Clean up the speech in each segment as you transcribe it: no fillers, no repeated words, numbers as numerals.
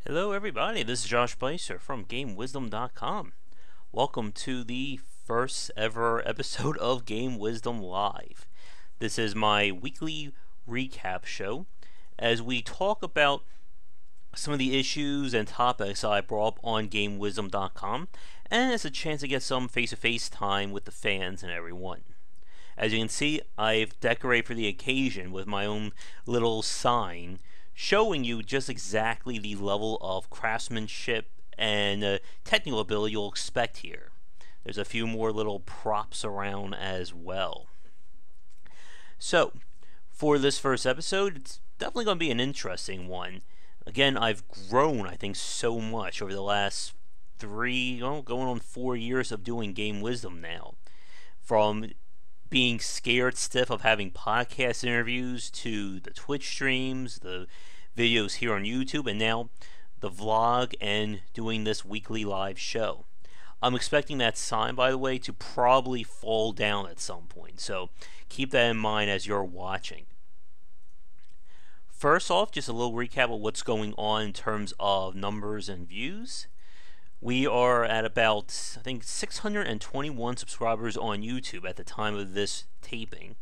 Hello everybody, this is Josh Bycer from GameWisdom.com. Welcome to the first ever episode of Game Wisdom Live. This is my weekly recap show as we talk about some of the issues and topics I brought up on GameWisdom.com, and it's a chance to get some face-to-face time with the fans and everyone. As you can see, I've decorated for the occasion with my own little sign showing you just exactly the level of craftsmanship and technical ability you'll expect here. There's a few more little props around as well. So, for this first episode, it's definitely going to be an interesting one. Again, I've grown, I think, so much over the last going on 4 years of doing Game Wisdom now. From being scared stiff of having podcast interviews to the Twitch streams, the videos here on YouTube, and now the vlog and doing this weekly live show. I'm expecting that sign, by the way, to probably fall down at some point, so keep that in mind as you're watching. First off, just a little recap of what's going on in terms of numbers and views. We are at about, I think, 621 subscribers on YouTube at the time of this taping.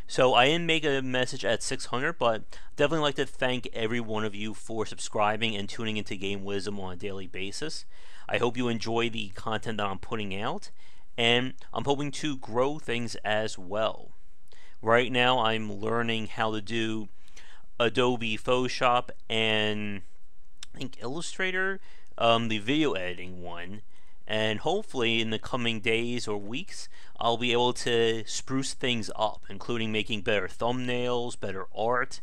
So I didn't make a message at 600, but definitely like to thank every one of you for subscribing and tuning into Game Wisdom on a daily basis. I hope you enjoy the content that I'm putting out, and I'm hoping to grow things as well. Right now I'm learning how to do Adobe Photoshop and I think Illustrator, the video editing one, and hopefully in the coming days or weeks I'll be able to spruce things up, including making better thumbnails, better art,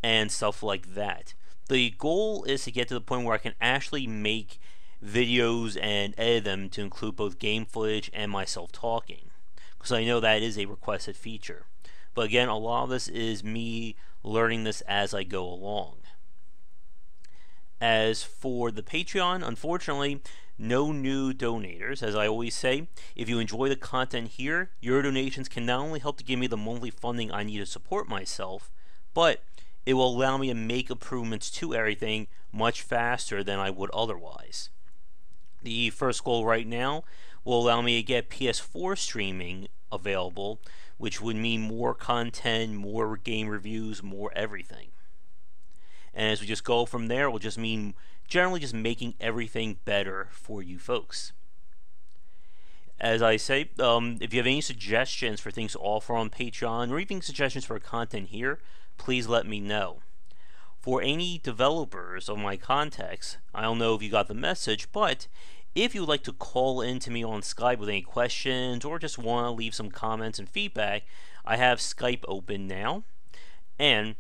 and stuff like that. The goal is to get to the point where I can actually make videos and edit them to include both game footage and myself talking, because I know that is a requested feature. But again, a lot of this is me learning this as I go along. As for the Patreon, unfortunately, no new donators. As I always say, if you enjoy the content here, your donations can not only help to give me the monthly funding I need to support myself, but it will allow me to make improvements to everything much faster than I would otherwise. The first goal right now will allow me to get PS4 streaming available, which would mean more content, more game reviews, more everything. And as we just go from there, it will just mean generally just making everything better for you folks. As I say, if you have any suggestions for things to offer on Patreon, or even suggestions for content here, please let me know. For any developers of my contacts, I don't know if you got the message, but if you would like to call in to me on Skype with any questions, or just want to leave some comments and feedback, I have Skype open now. And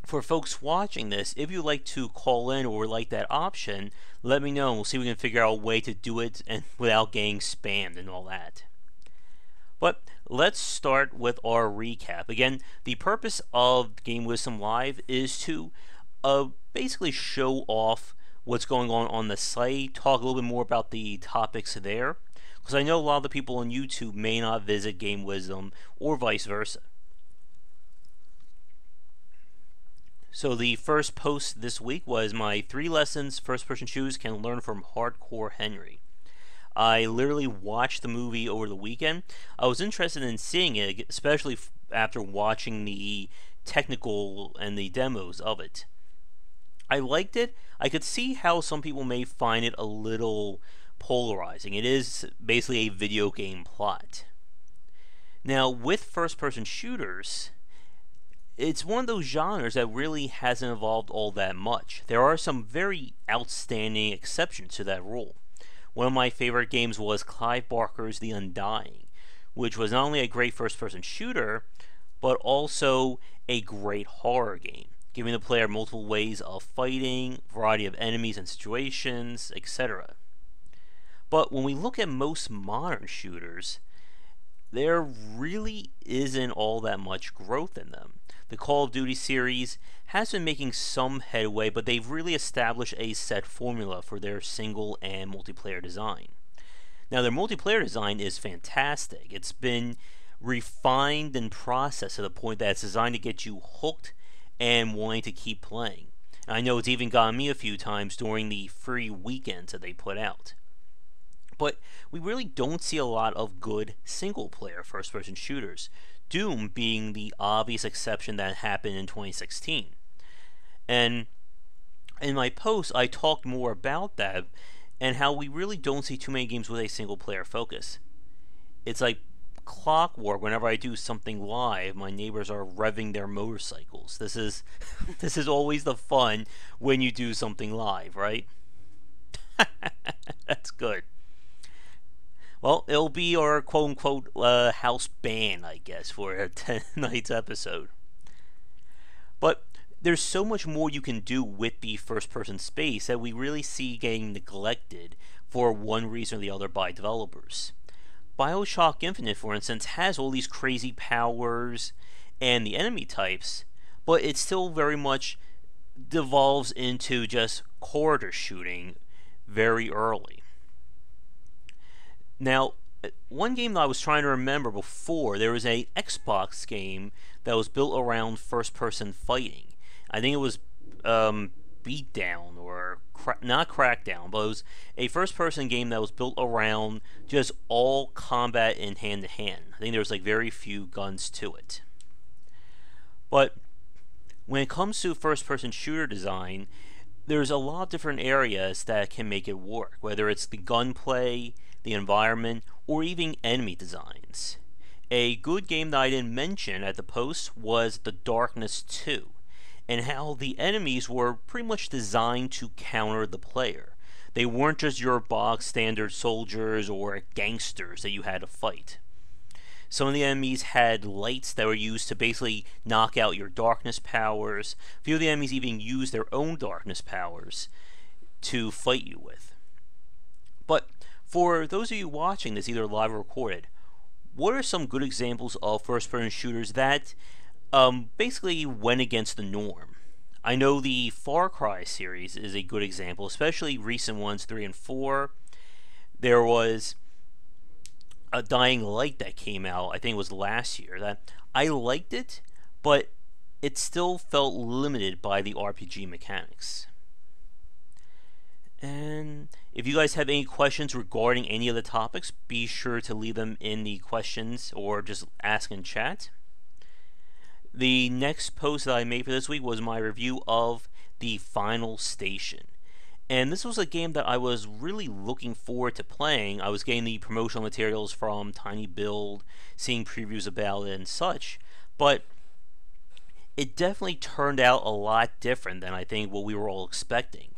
for folks watching this, if you'd like to call in or like that option, let me know and we'll see if we can figure out a way to do it and without getting spammed and all that. But let's start with our recap. Again, the purpose of Game Wisdom Live is to basically show off what's going on the site, talk a little bit more about the topics there, because I know a lot of the people on YouTube may not visit Game Wisdom or vice versa. So the first post this week was my 3 lessons first-person shooters can learn from Hardcore Henry. I literally watched the movie over the weekend. I was interested in seeing it, especially after watching the technical and the demos of it. I liked it. I could see how some people may find it a little polarizing. It is basically a video game plot. Now, with first-person shooters, it's one of those genres that really hasn't evolved all that much. There are some very outstanding exceptions to that rule. One of my favorite games was Clive Barker's The Undying, which was not only a great first-person shooter, but also a great horror game, giving the player multiple ways of fighting, variety of enemies and situations, etc. But when we look at most modern shooters, there really isn't all that much growth in them. The Call of Duty series has been making some headway, but they've really established a set formula for their single and multiplayer design. Now, their multiplayer design is fantastic. It's been refined and processed to the point that it's designed to get you hooked and wanting to keep playing. And I know it's even gotten me a few times during the free weekends that they put out. But we really don't see a lot of good single-player first-person shooters, Doom being the obvious exception that happened in 2016. And in my post, I talked more about that and how we really don't see too many games with a single-player focus. It's like clockwork. Whenever I do something live, my neighbors are revving their motorcycles. This is this is always the fun when you do something live, right? That's good. Well, it'll be our quote-unquote house band, I guess, for tonight's episode. But there's so much more you can do with the first-person space that we really see getting neglected for one reason or the other by developers. BioShock Infinite, for instance, has all these crazy powers and the enemy types, but it still very much devolves into just corridor shooting very early. Now, one game that I was trying to remember before, there was a Xbox game that was built around first-person fighting. I think it was Beatdown or not Crackdown, but it was a first-person game that was built around just all combat in hand-to-hand. I think there was like very few guns to it. But when it comes to first-person shooter design, there's a lot of different areas that can make it work, whether it's the gunplay, the environment, or even enemy designs. A good game that I didn't mention at the post was The Darkness 2, and how the enemies were pretty much designed to counter the player. They weren't just your box standard soldiers or gangsters that you had to fight. Some of the enemies had lights that were used to basically knock out your darkness powers. A few of the enemies even used their own darkness powers to fight you with. But for those of you watching this, either live or recorded, what are some good examples of first-person shooters that basically went against the norm? I know the Far Cry series is a good example, especially recent ones, 3 and 4. There was a Dying Light that came out, I think it was last year, that I liked it, but it still felt limited by the RPG mechanics. And if you guys have any questions regarding any of the topics, be sure to leave them in the questions or just ask in chat. The next post that I made for this week was my review of The Final Station. And this was a game that I was really looking forward to playing. I was getting the promotional materials from Tiny Build, seeing previews about it and such. But it definitely turned out a lot different than I think what we were all expecting.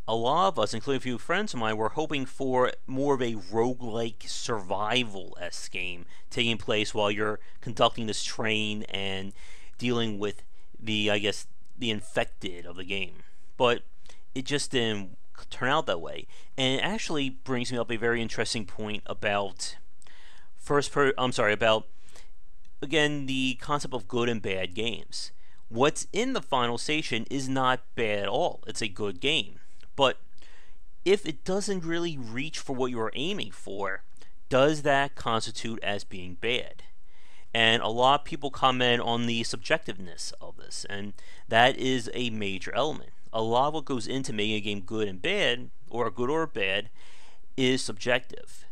A lot of us, including a few friends of mine, were hoping for more of a roguelike survival-esque game taking place while you're conducting this train and dealing with the, I guess, the infected of the game. But it just didn't turn out that way. And it actually brings me up a very interesting point about again, the concept of good and bad games. What's in The Final Station is not bad at all. It's a good game. But if it doesn't really reach for what you're aiming for, does that constitute as being bad? And a lot of people comment on the subjectiveness of this, and that is a major element. A lot of what goes into making a game good and bad, or good or bad, is subjective.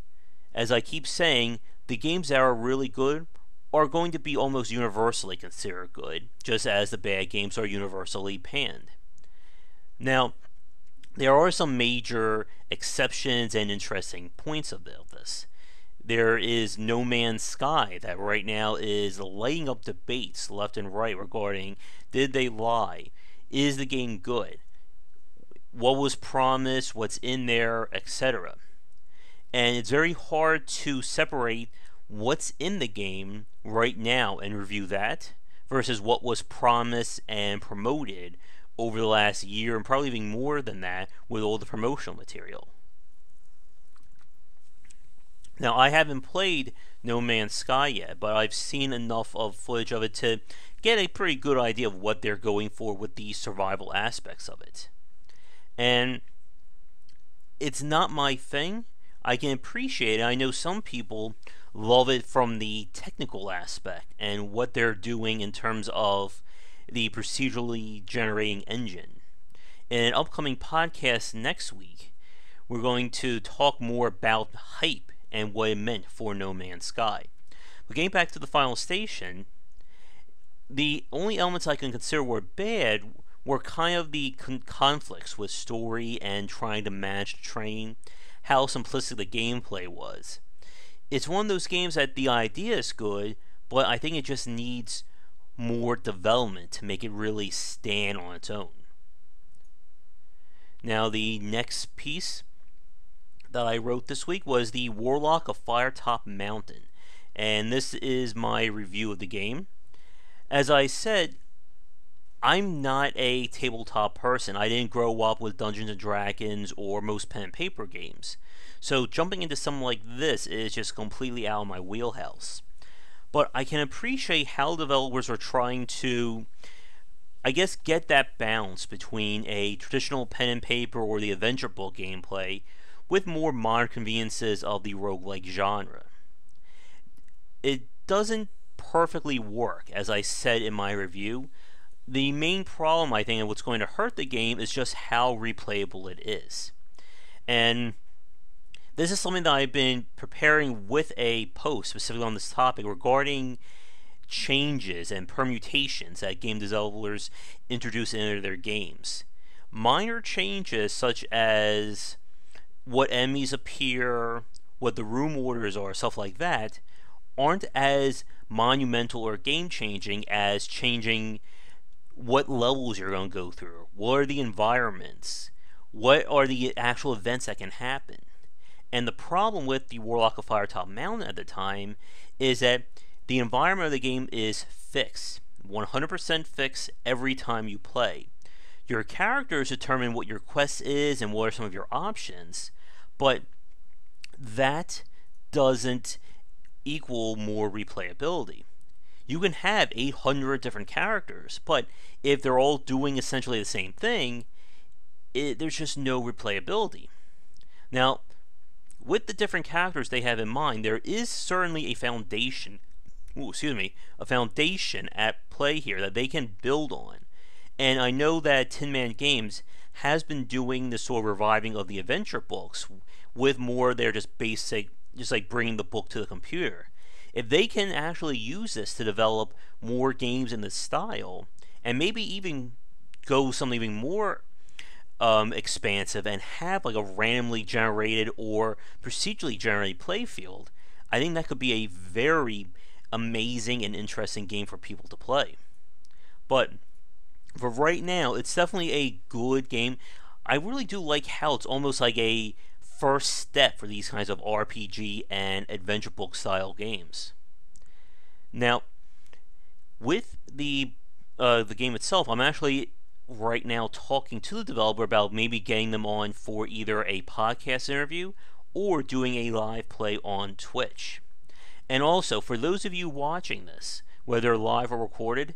As I keep saying, the games that are really good are going to be almost universally considered good, just as the bad games are universally panned. Now, there are some major exceptions and interesting points about this. There is No Man's Sky that right now is lighting up debates left and right regarding, did they lie? Is the game good? What was promised? What's in there? Etc. And it's very hard to separate what's in the game right now and review that versus what was promised and promoted over the last year, and probably even more than that with all the promotional material. Now, I haven't played No Man's Sky yet, but I've seen enough of footage of it to get a pretty good idea of what they're going for with the survival aspects of it. And it's not my thing. I can appreciate it. I know some people love it from the technical aspect and what they're doing in terms of the procedurally generating engine. In an upcoming podcast next week, we're going to talk more about hype and what it meant for No Man's Sky. But getting back to the final station, the only elements I can consider were bad were kind of the conflicts with story and trying to manage the train, how simplistic the gameplay was. It's one of those games that the idea is good, but I think it just needs more development to make it really stand on its own. Now, the next piece that I wrote this week was the Warlock of Firetop Mountain, and this is my review of the game. As I said, I'm not a tabletop person. I didn't grow up with Dungeons and Dragons or most pen and paper games, so jumping into something like this is just completely out of my wheelhouse. But I can appreciate how developers are trying to, I guess, get that balance between a traditional pen and paper or the adventure book gameplay with more modern conveniences of the roguelike genre. It doesn't perfectly work, as I said in my review. The main problem, I think, and what's going to hurt the game is just how replayable it is. And this is something that I've been preparing with a post specifically on this topic regarding changes and permutations that game developers introduce into their games. Minor changes such as what enemies appear, what the room orders are, stuff like that, aren't as monumental or game-changing as changing what levels you're going to go through, what are the environments, what are the actual events that can happen. And the problem with the Warlock of Firetop Mountain at the time is that the environment of the game is fixed, 100% fixed every time you play. Your characters determine what your quest is and what are some of your options, but that doesn't equal more replayability. You can have 800 different characters, but if they're all doing essentially the same thing, there's just no replayability. Now, with the different characters they have in mind, there is certainly a foundation at play here that they can build on. And I know that Tin Man Games has been doing this sort of reviving of the adventure books with more they're just basic, just like bringing the book to the computer. If they can actually use this to develop more games in this style, and maybe even go something even more expansive and have like a randomly generated or procedurally generated playfield, I think that could be a very amazing and interesting game for people to play. But for right now, it's definitely a good game. I really do like how it's almost like a first step for these kinds of RPG and adventure book style games. Now, with the game itself, I'm actually right now talking to the developer about maybe getting them on for either a podcast interview or doing a live play on Twitch. And also, for those of you watching this, whether live or recorded,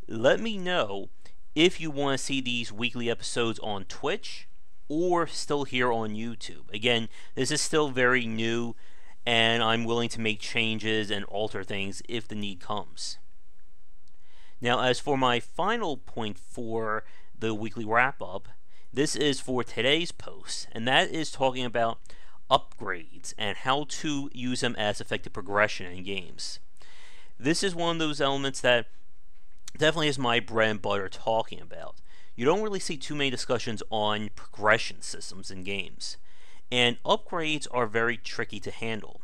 let me know if you want to see these weekly episodes on Twitch or still here on YouTube. Again, this is still very new, and I'm willing to make changes and alter things if the need comes. Now, as for my final point for the weekly wrap-up, this is for today's post, and that is talking about upgrades and how to use them as effective progression in games. This is one of those elements that definitely is my bread and butter talking about. You don't really see too many discussions on progression systems in games, and upgrades are very tricky to handle.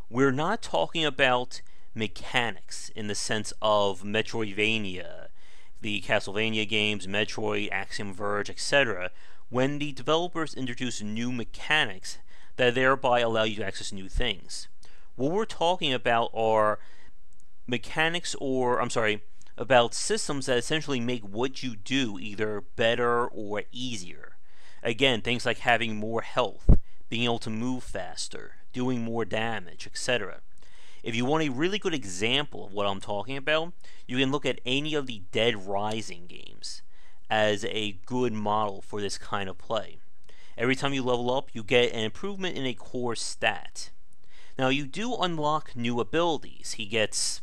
We're not talking about mechanics in the sense of Metroidvania, the Castlevania games, Metroid, Axiom Verge, etc., when the developers introduce new mechanics that thereby allow you to access new things. What we're talking about are about systems that essentially make what you do either better or easier. Again, things like having more health, being able to move faster, doing more damage, etc. If you want a really good example of what I'm talking about, you can look at any of the Dead Rising games as a good model for this kind of play. Every time you level up, you get an improvement in a core stat. Now, you do unlock new abilities. He gets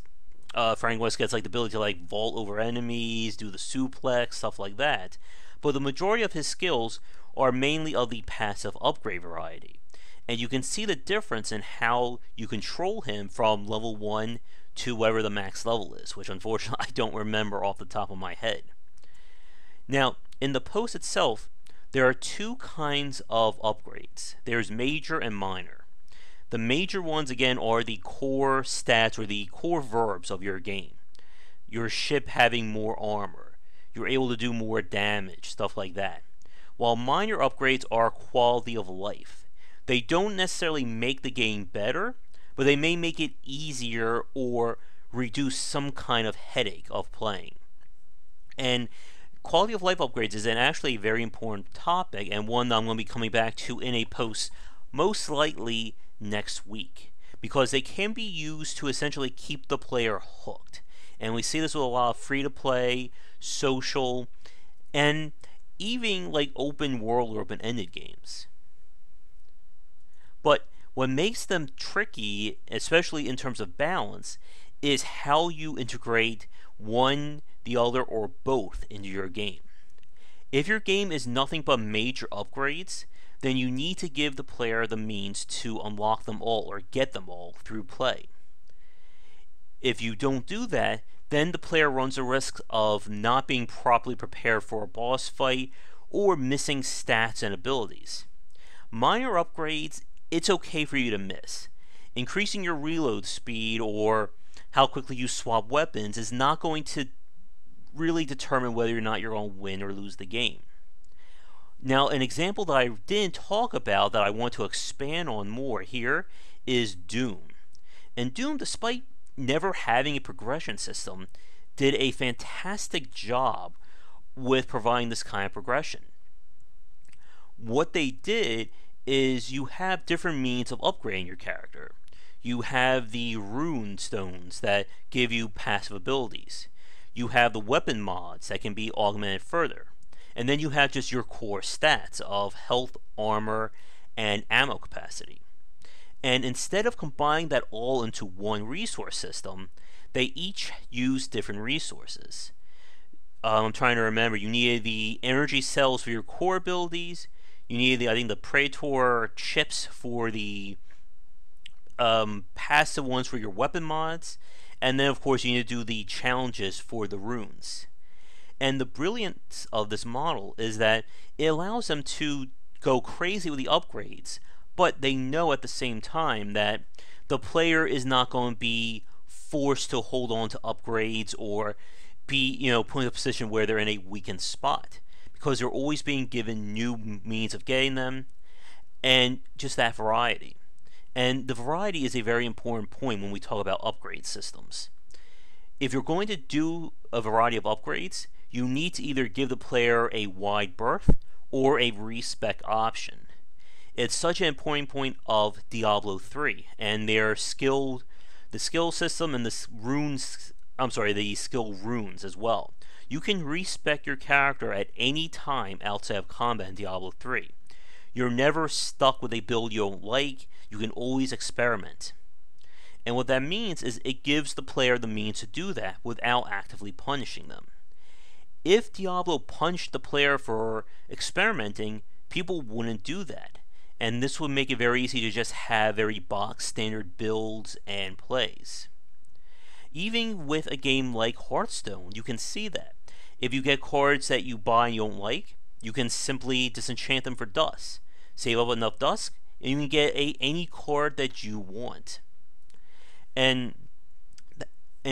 Frank West gets like the ability to like vault over enemies, do the suplex, stuff like that. But the majority of his skills are mainly of the passive upgrade variety. And you can see the difference in how you control him from level 1 to whatever the max level is, which unfortunately I don't remember off the top of my head. Now, in the post itself, there are two kinds of upgrades. There's major and minor. The major ones, again, are the core stats or the core verbs of your game. Your ship having more armor, you're able to do more damage, stuff like that. While minor upgrades are quality of life. They don't necessarily make the game better, but they may make it easier or reduce some kind of headache of playing. And quality of life upgrades is actually a very important topic, and one that I'm going to be coming back to in a post most likely next week, because they can be used to essentially keep the player hooked. And we see this with a lot of free-to-play, social, and even like open world or open-ended games. But what makes them tricky, especially in terms of balance, is how you integrate one, the other, or both into your game. If your game is nothing but major upgrades, then you need to give the player the means to unlock them all or get them all through play. If you don't do that, then the player runs the risk of not being properly prepared for a boss fight or missing stats and abilities. Minor upgrades, it's okay for you to miss. Increasing your reload speed or how quickly you swap weapons is not going to really determine whether or not you're going to win or lose the game. Now, an example that I didn't talk about that I want to expand on more here is Doom. And Doom, despite never having a progression system, did a fantastic job with providing this kind of progression. What they did is you have different means of upgrading your character. You have the rune stones that give you passive abilities. You have the weapon mods that can be augmented further. And then you have just your core stats of health, armor, and ammo capacity. And instead of combining that all into one resource system, they each use different resources. I'm trying to remember, you needed the energy cells for your core abilities, you needed the Praetor chips for the passive ones for your weapon mods, and then of course you need to do the challenges for the runes. And the brilliance of this model is that it allows them to go crazy with the upgrades, but they know at the same time that the player is not going to be forced to hold on to upgrades or be, put in a position where they're in a weakened spot, because they're always being given new means of getting them, and just that variety. And the variety is a very important point when we talk about upgrade systems. If you're going to do a variety of upgrades, you need to either give the player a wide berth or a respec option. It's such an important point of Diablo 3 and the skill system and the skill runes as well. You can respec your character at any time outside of combat in Diablo 3. You're never stuck with a build you don't like. You can always experiment. And what that means is it gives the player the means to do that without actively punishing them. If Diablo punished the player for experimenting, people wouldn't do that. And this would make it very easy to just have very box standard builds and plays. Even with a game like Hearthstone, you can see that. If you get cards that you buy and you don't like, you can simply disenchant them for dust. Save up enough dust, and you can get any card that you want. And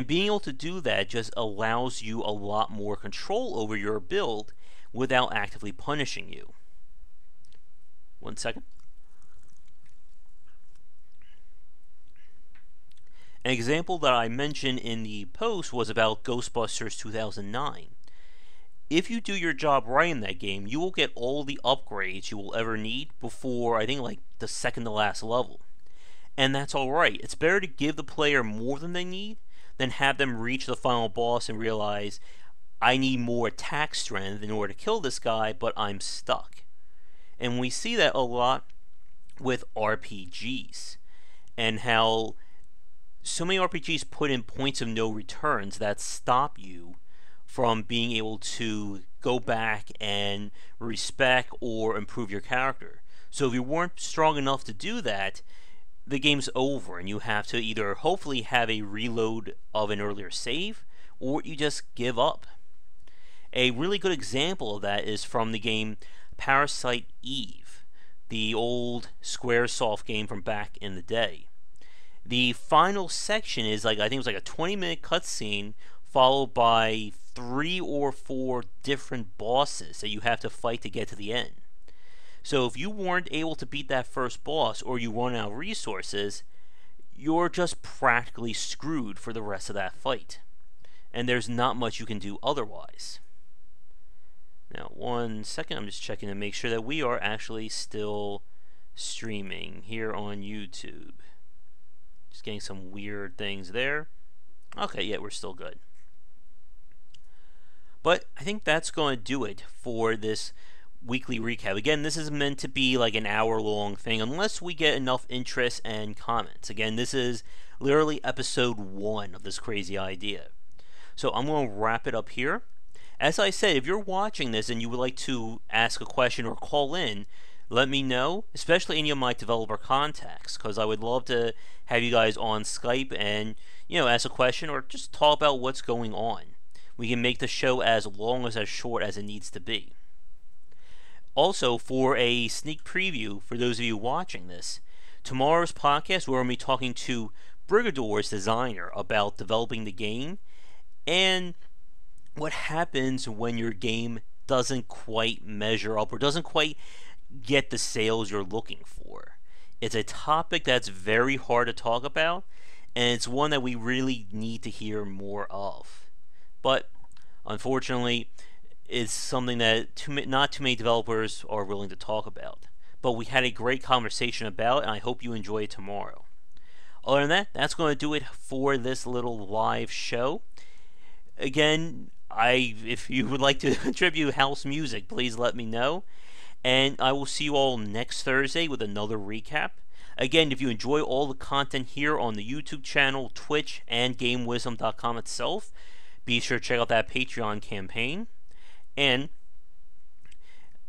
being able to do that just allows you a lot more control over your build without actively punishing you. 1 second. An example that I mentioned in the post was about Ghostbusters 2009. If you do your job right in that game, you will get all the upgrades you will ever need before, I think, like the second to last level. And that's alright. It's better to give the player more than they need than have them reach the final boss and realize, I need more attack strength in order to kill this guy, but I'm stuck. And we see that a lot with RPGs, and how so many RPGs put in points of no returns that stop you from being able to go back and respec or improve your character. So if you weren't strong enough to do that, the game's over and you have to either hopefully have a reload of an earlier save or you just give up. A really good example of that is from the game Parasite Eve, the old Squaresoft game from back in the day. The final section is I think it was a 20-minute cutscene followed by 3 or 4 different bosses that you have to fight to get to the end. So if you weren't able to beat that first boss or you run out of resources, you're just practically screwed for the rest of that fight. And there's not much you can do otherwise. Now, 1 second, I'm just checking to make sure that we are actually still streaming here on YouTube. Just getting some weird things there. Okay, yeah, we're still good. But I think that's going to do it for this weekly recap. Again, this is meant to be like an hour-long thing unless we get enough interest and comments. Again, this is literally episode 1 of this crazy idea. So I'm going to wrap it up here. As I said, if you're watching this and you would like to ask a question or call in, let me know, especially any of my developer contacts, because I would love to have you guys on Skype and, ask a question or just talk about what's going on. We can make the show as long as short as it needs to be. Also, for a sneak preview, for those of you watching this, tomorrow's podcast we're going to be talking to Brigador's designer about developing the game and what happens when your game doesn't quite measure up or doesn't quite get the sales you're looking for. It's a topic that's very hard to talk about, and it's one that we really need to hear more of. But unfortunately, it's something that not too many developers are willing to talk about. But we had a great conversation about it, and I hope you enjoy it tomorrow. Other than that, that's going to do it for this little live show. Again, if you would like to contribute house music, please let me know. And I will see you all next Thursday with another recap. Again, if you enjoy all the content here on the YouTube channel, Twitch, and GameWisdom.com itself, be sure to check out that Patreon campaign. And,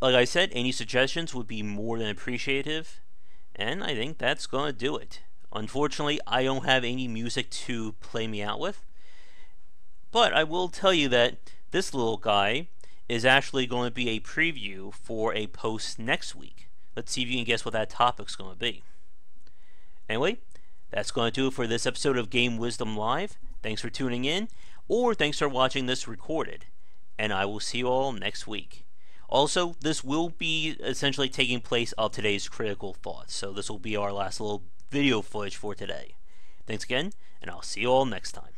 like I said, any suggestions would be more than appreciative. And I think that's going to do it. Unfortunately, I don't have any music to play me out with. But I will tell you that this little guy is actually going to be a preview for a post next week. Let's see if you can guess what that topic's going to be. Anyway, that's going to do it for this episode of Game Wisdom Live. Thanks for tuning in, or thanks for watching this recorded. And I will see you all next week. Also, this will be essentially taking place of today's critical thoughts. So this will be our last little video footage for today. Thanks again, and I'll see you all next time.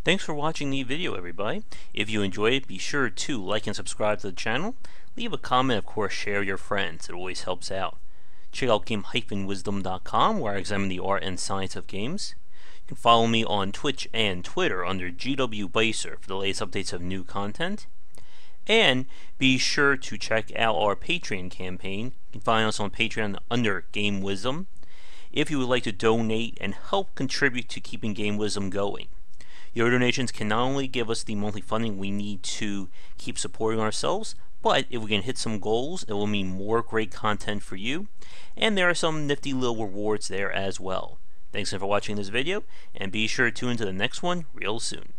Thanks for watching the video, everybody. If you enjoyed it, be sure to like and subscribe to the channel. Leave a comment, of course, share with your friends. It always helps out. Check out game-wisdom.com, where I examine the art and science of games. You can follow me on Twitch and Twitter under GW Bycer for the latest updates of new content. And be sure to check out our Patreon campaign. You can find us on Patreon under Game Wisdom if you would like to donate and help contribute to keeping Game Wisdom going. Your donations can not only give us the monthly funding we need to keep supporting ourselves, but if we can hit some goals, it will mean more great content for you, and there are some nifty little rewards there as well. Thanks again for watching this video, and be sure to tune into the next one real soon.